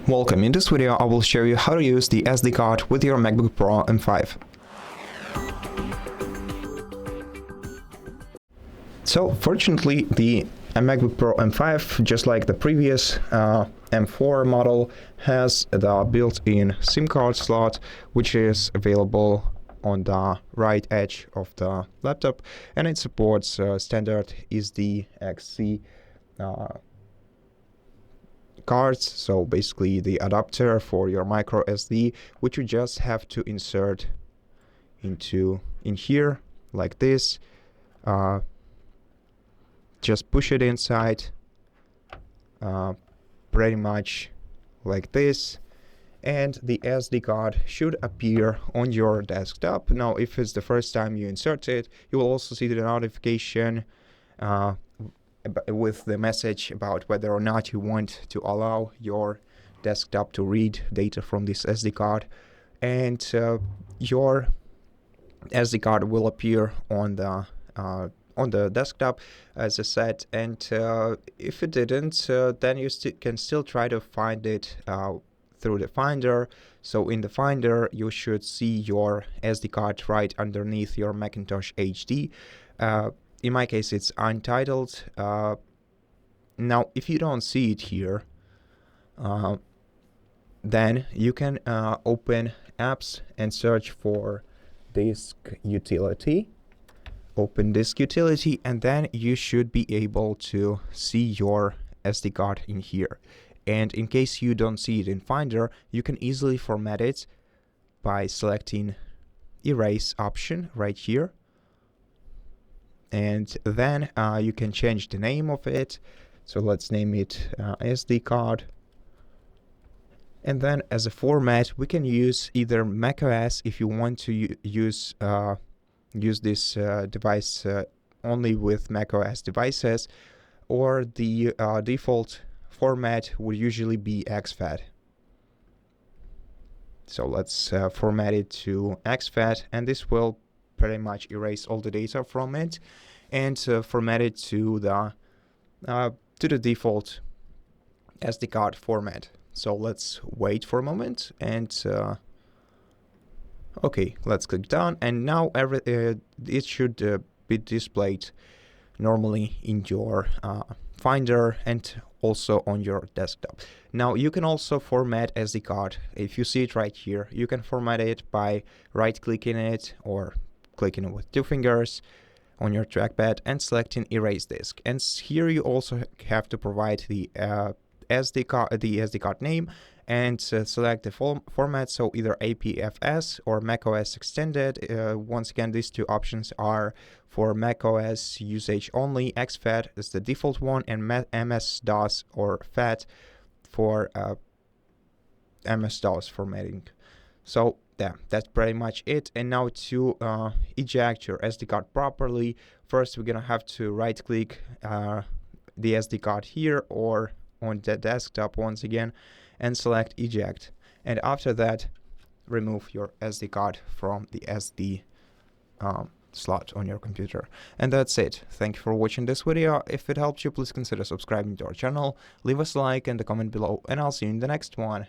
Welcome. In this video I will show you how to use the SD card with your MacBook Pro M5. So fortunately the MacBook Pro M5, just like the previous M4 model, has the built-in SIM card slot, which is available on the right edge of the laptop, and it supports standard SDXC cards, so basically the adapter for your microSD, which you just have to insert in here like this. Just push it inside, pretty much like this, and the SD card should appear on your desktop. Now, if it's the first time you insert it, you will also see the notification with the message about whether or not you want to allow your desktop to read data from this SD card, and your SD card will appear on the desktop, as I said. And if it didn't, then you can still try to find it through the Finder. So in the Finder, you should see your SD card right underneath your Macintosh HD. In my case, it's untitled. Now, if you don't see it here, then you can open apps and search for disk utility. Open disk utility, and then you should be able to see your SD card in here. And in case you don't see it in Finder, you can easily format it by selecting erase option right here. And then you can change the name of it. So let's name it SD card. And then as a format, we can use either macOS if you want to use this device only with macOS devices, or the default format would usually be exFAT. So let's format it to exFAT, and this will pretty much erase all the data from it and format it to the default SD card format. So let's wait for a moment, and okay, let's click done, and now it should be displayed normally in your Finder and also on your desktop. Now you can also format SD card. If you see it right here, you can format it by right-clicking it or clicking it with two fingers on your trackpad and selecting erase disk. And here you also have to provide the SD card name and select the format, so either APFS or macOS extended. Once again, these two options are for macOS usage only. exFAT is the default one, and MS-DOS or FAT for MS-DOS formatting. So yeah, that's pretty much it. And now to eject your SD card properly, first we're gonna have to right click the SD card here or on the desktop once again and select eject, and after that remove your SD card from the SD slot on your computer. And that's it. Thank you for watching this video. If it helped you, please consider subscribing to our channel, leave us a like and a comment below, and I'll see you in the next one.